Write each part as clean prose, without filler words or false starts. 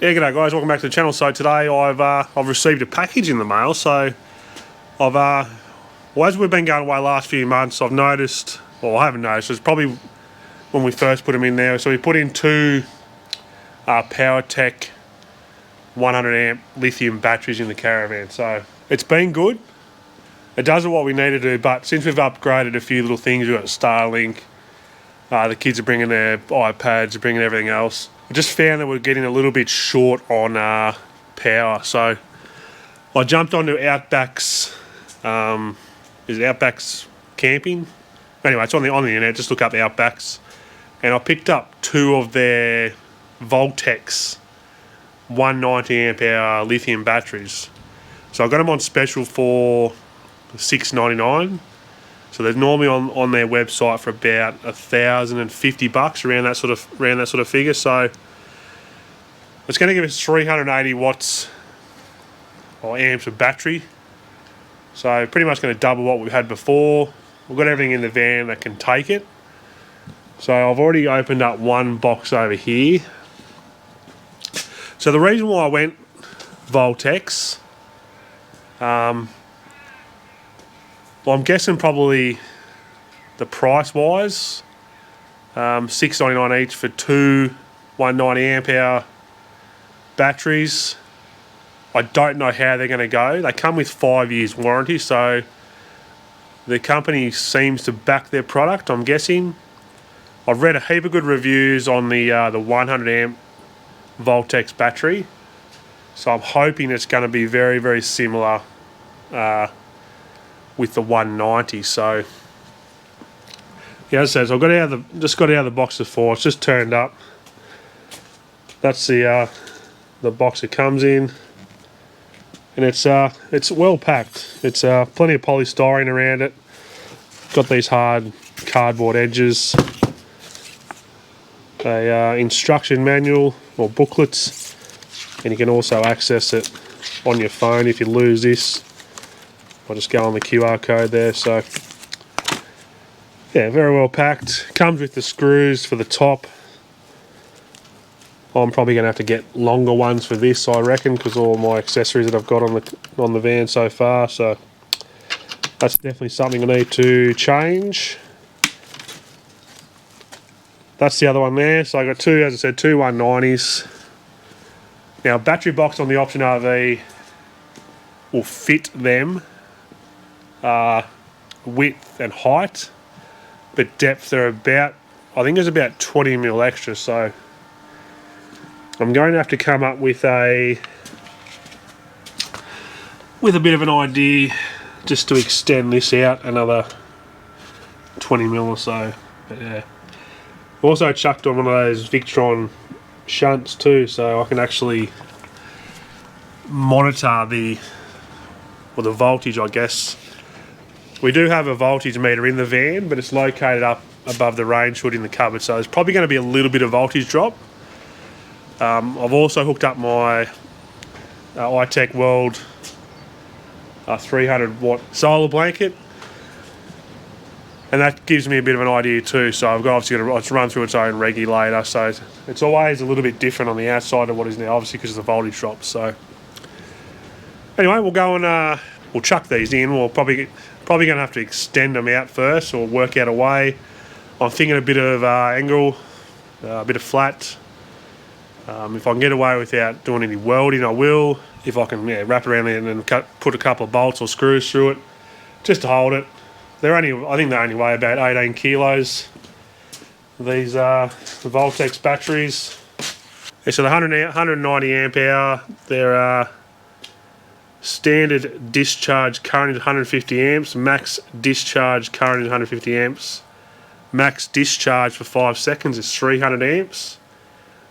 Yeah, g'day guys, welcome back to the channel. So today I've received a package in the mail. So I've well, as we've been going away last few months, I've noticed, well, I haven't noticed, it's probably when we first put them in there. So we put in two PowerTech 100 amp lithium batteries in the caravan. So it's been good. It does what we need to do, but since we've upgraded a few little things, we've got Starlink, the kids are bringing their iPads, are bringing everything else. I just found that we're getting a little bit short on power. So I jumped onto Outback's, is it Outback's Camping? Anyway, it's on the internet, just look up Outback's. And I picked up two of their Voltex 190 amp hour lithium batteries. So I got them on special for $6.99. So they're normally on their website for about $1,050, around that sort of figure. So it's going to give us 380 watts or amps of battery. So pretty much going to double what we've had before. We've got everything in the van that can take it. So I've already opened up one box over here. So the reason why I went Voltex, well, I'm guessing probably the price wise, $6.99 each for two 190 amp hour batteries. I don't know how they're going to go. They come with 5 years warranty, so the company seems to back their product, I'm guessing. I've read a heap of good reviews on the 100 amp Voltex battery, so I'm hoping it's going to be very, very similar with the 190. So yeah, as I said, so I've just got out of the box before. It's just turned up. That's the box it comes in, and it's well packed. It's plenty of polystyrene around it. Got these hard cardboard edges. A instruction manual or booklets, and you can also access it on your phone if you lose this. I'll just go on the QR code there. So yeah, very well packed. Comes with the screws for the top. I'm probably going to have to get longer ones for this, I reckon, because all my accessories that I've got on the van so far. So that's definitely something I need to change. That's the other one there. So I got two, as I said, two 190s. Now, battery box on the Option RV will fit them, width and height, but depth they're about, I think there's about 20 mil extra. So I'm going to have to come up with a bit of an idea just to extend this out another 20 mil or so. But yeah. Also chucked on one of those Victron shunts too, so I can actually monitor the voltage, I guess. We do have a voltage meter in the van, but it's located up above the range hood in the cupboard, so there's probably going to be a little bit of voltage drop. I've also hooked up my iTech World 300 watt solar blanket, and that gives me a bit of an idea too. So I've obviously got to run through its own regulator, so it's always a little bit different on the outside of what is now, obviously because of the voltage drop. So anyway, we'll go and we'll chuck these in. We'll probably going to have to extend them out first, or work out a way. I'm thinking a bit of angle, a bit of flat. If I can get away without doing any welding, I will. If I can wrap it around there and then put a couple of bolts or screws through it, just to hold it. I think they only weigh about 18 kilos. These Voltex batteries. Yeah, so the 190 amp hour, they're standard discharge current is 150 amps, max discharge current is 150 amps, max discharge for 5 seconds is 300 amps.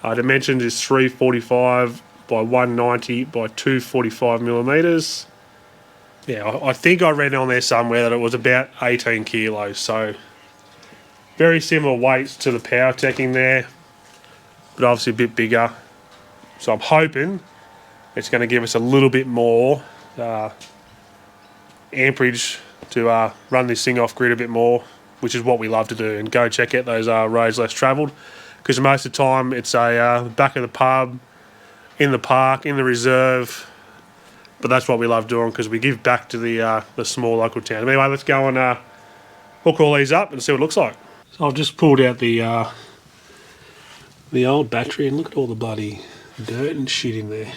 Dimensions is 345 by 190 by 245 millimeters. Yeah, I think I read on there somewhere that it was about 18 kilos, so very similar weights to the PowerTech in there, but obviously a bit bigger. So I'm hoping it's going to give us a little bit more amperage to run this thing off grid a bit more, which is what we love to do. And go check out those roads less travelled, because most of the time it's a back of the pub, in the park, in the reserve. But that's what we love doing because we give back to the small local town. Anyway, let's go and hook all these up and see what it looks like. So I've just pulled out the old battery and look at all the bloody dirt and shit in there.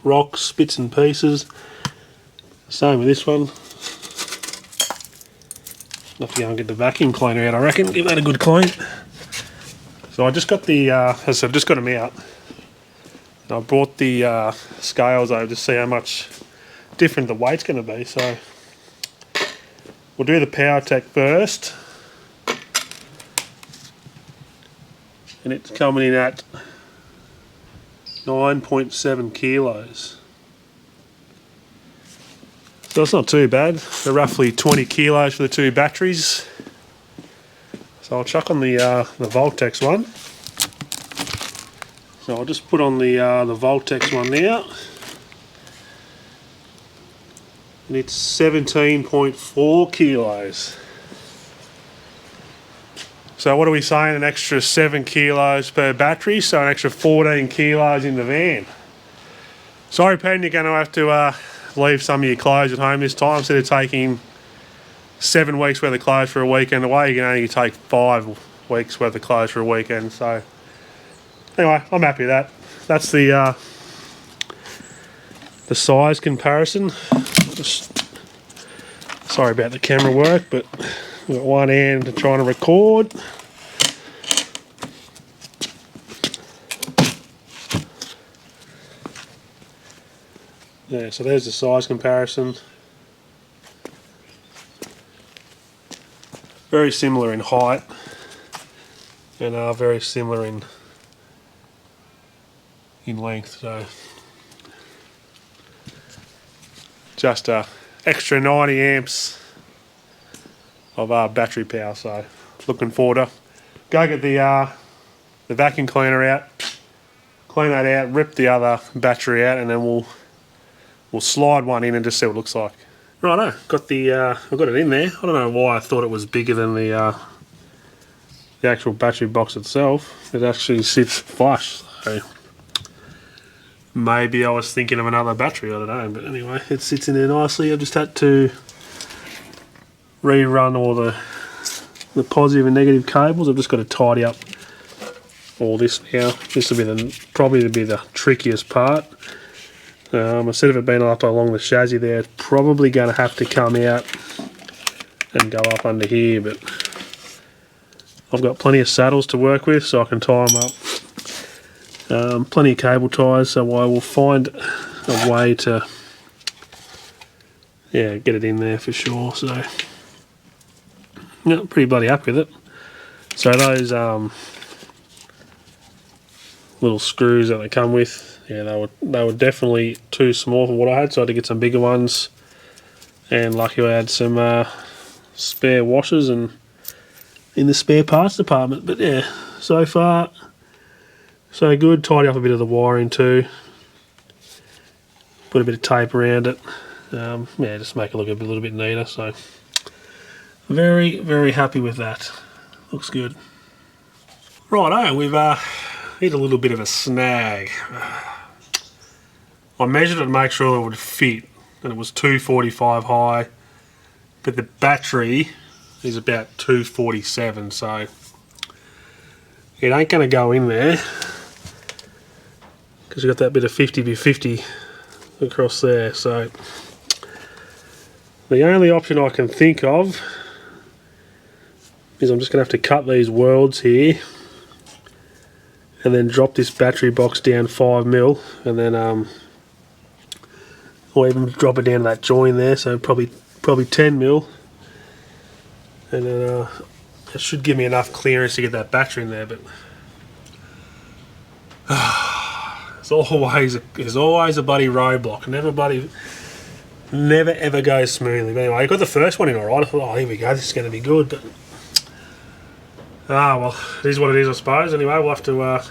Rocks, bits and pieces. Same with this one. I'll have to go and get the vacuum cleaner out, I reckon. Give that a good clean. So I just got the, as I said, I've just got them out. And I brought the scales over to see how much different the weight's going to be. So we'll do the PowerTech first. And it's coming in at 9.7 kilos. So it's not too bad. They're roughly 20 kilos for the two batteries. So I'll chuck on the Voltex one. So I'll just put on the Voltex one now. And it's 17.4 kilos. So what are we saying? An extra 7 kilos per battery, so an extra 14 kilos in the van. Sorry, Pen, you're going to have to leave some of your clothes at home this time. Instead of taking 7 weeks worth of clothes for a weekend away, you can only take 5 weeks worth of clothes for a weekend. So anyway, I'm happy with that. That's the size comparison. Sorry about the camera work, but I've got one hand trying to record. Yeah, so there's the size comparison. Very similar in height and very similar in length. So just extra 90 amps of battery power. So looking forward to go get the vacuum cleaner out, clean that out, rip the other battery out, and then we'll slide one in and just see what it looks like. Righto, got the I've got it in there. I don't know why I thought it was bigger than the actual battery box itself. It actually sits flush, so maybe I was thinking of another battery, I don't know. But anyway, it sits in there nicely. I've just had to rerun all the positive and negative cables. I've just got to tidy up all this now. This will be probably the trickiest part. Instead of it being up along the chassis there, it's probably going to have to come out and go up under here, but I've got plenty of saddles to work with, so I can tie them up. Plenty of cable ties, so I will find a way to get it in there for sure. So yeah, pretty bloody happy with it. So those little screws that they come with, yeah, they were definitely too small for what I had, so I had to get some bigger ones. And lucky I had some spare washers and in the spare parts department. But yeah, so far so good. Tidy up a bit of the wiring too. Put a bit of tape around it. Yeah, just make it look a little bit neater. So very, very happy with that. Looks good. Righto, we've hit a little bit of a snag. I measured it to make sure it would fit, and it was 245 high, but the battery is about 247, so it ain't going to go in there because you've got that bit of 50x50 across there. So the only option I can think of is I'm just going to have to cut these worlds here and then drop this battery box down 5mm, and then or even drop it down to that join there, so probably 10mm, and then it should give me enough clearance to get that battery in there. But there's always a bloody roadblock. Never ever goes smoothly. But anyway, I got the first one in alright. I thought, oh, here we go, this is going to be good. But well, it is what it is, I suppose. Anyway, we'll have to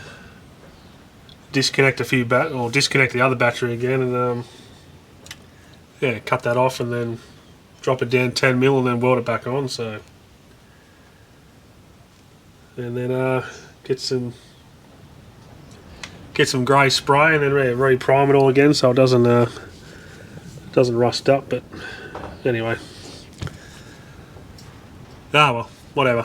disconnect disconnect the other battery again, and cut that off, and then drop it down 10mm, and then weld it back on. So, and then get get some grey spray and then re-prime it all again so it doesn't rust up. But anyway, well, whatever.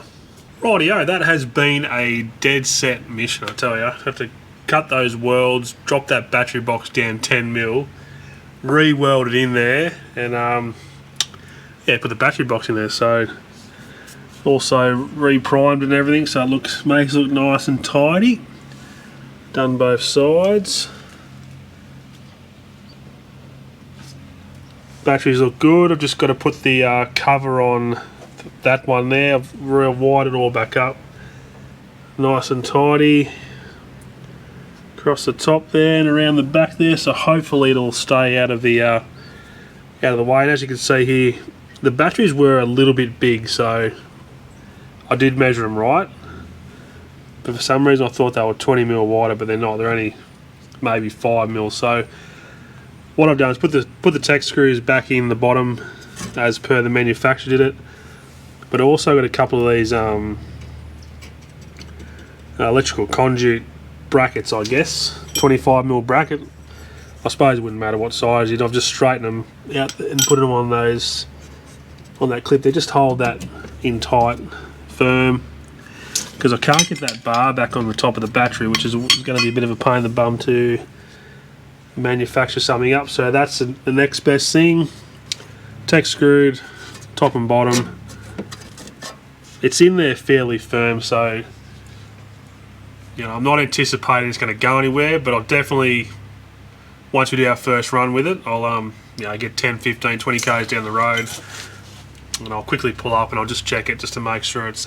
Rightio, that has been a dead set mission, I tell you. I have to cut those worlds, drop that battery box down 10mm, re-weld it in there, and put the battery box in there. So also re-primed and everything, so it makes it look nice and tidy. Done both sides. Batteries look good. I've just got to put the cover on that one there. I've wired it all back up, nice and tidy. Across the top there and around the back there, so hopefully it'll stay out of the way. And as you can see here, the batteries were a little bit big, so I did measure them right. But for some reason I thought they were 20mm wider, but they're not. They're only maybe 5mm. So what I've done is put the tech screws back in the bottom as per the manufacturer did it. But I also got a couple of these electrical conduit brackets, I guess. 25mm bracket. I suppose it wouldn't matter what size you'd. I've just straightened them out and put them on that clip. They just hold that in tight, firm. Because I can't get that bar back on the top of the battery, which is going to be a bit of a pain in the bum to manufacture something up. So that's the next best thing. Tech screwed, top and bottom. It's in there fairly firm, so I'm not anticipating it's going to go anywhere, but I'll definitely, once we do our first run with it, I'll get 10, 15, 20 k's down the road, and I'll quickly pull up and I'll just check it just to make sure it's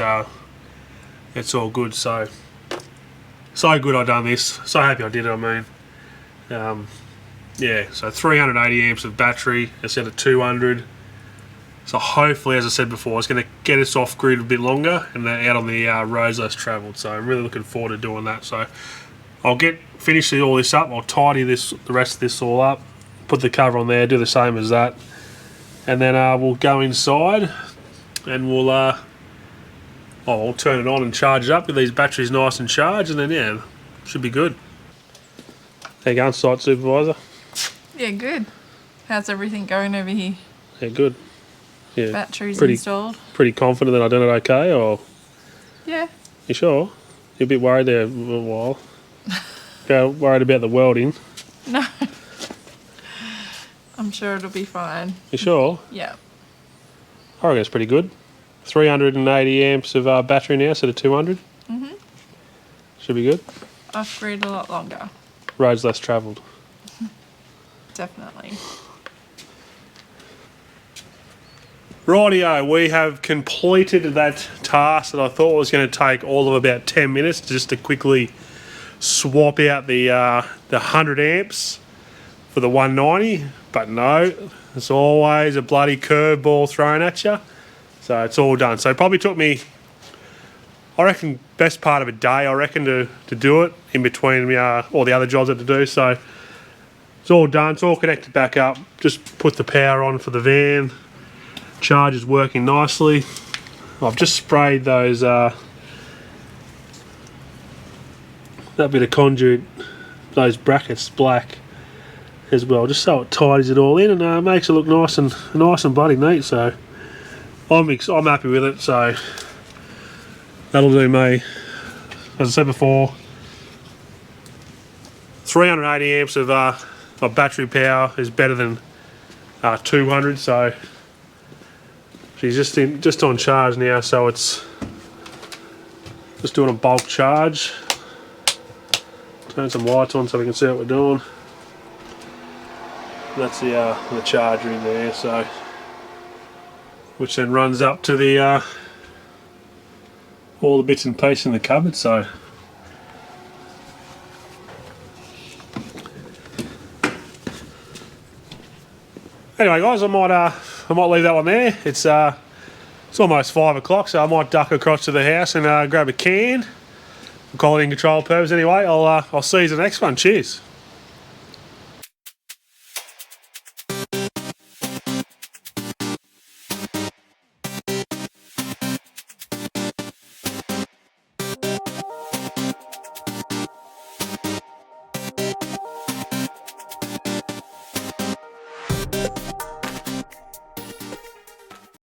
all good. So good I done this. So happy I did it. I mean, so 380 amps of battery instead of 200. So hopefully, as I said before, it's going to get us off grid a bit longer and out on the roads less travelled. So I'm really looking forward to doing that. So I'll finish all this up. I'll tidy the rest of this all up, put the cover on there, do the same as that, and then we'll go inside and we'll turn it on and charge it up with these batteries nice and charged, and then should be good. How you going, site supervisor? Yeah, good. How's everything going over here? Yeah, good. Yeah, batteries installed. Pretty confident that I done it okay, or? Yeah. You sure? You're a bit worried there a little while. Worried about the welding. No. I'm sure it'll be fine. You sure? Yeah. I reckon it's pretty good. 380 amps of battery now instead of 200. Mhm. Should be good. Off grid a lot longer. Roads less travelled. Definitely. Rightio, we have completed that task that I thought was going to take all of about 10 minutes just to quickly swap out the 100 amps for the 190, but no, it's always a bloody curveball thrown at you. So it's all done. So it probably took me, I reckon, best part of a day, I reckon, to do it in between all the other jobs I had to do. So it's all done, it's all connected back up. Just put the power on for the van. Charge is working nicely. I've just sprayed those that bit of conduit, those brackets black as well, just so it tidies it all in and makes it look nice and bloody neat. So I'm happy with it. So that'll do me. As I said before, 380 amps of battery power is better than 200. So she's just on charge now, so it's just doing a bulk charge. Turn some lights on so we can see what we're doing. And that's the charger in there, so which then runs up to the all the bits and pieces in the cupboard. So anyway, guys, I might leave that one there. It's almost 5 o'clock, so I might duck across to the house and grab a can for quality and control purposes. Anyway, I'll see you in the next one. Cheers.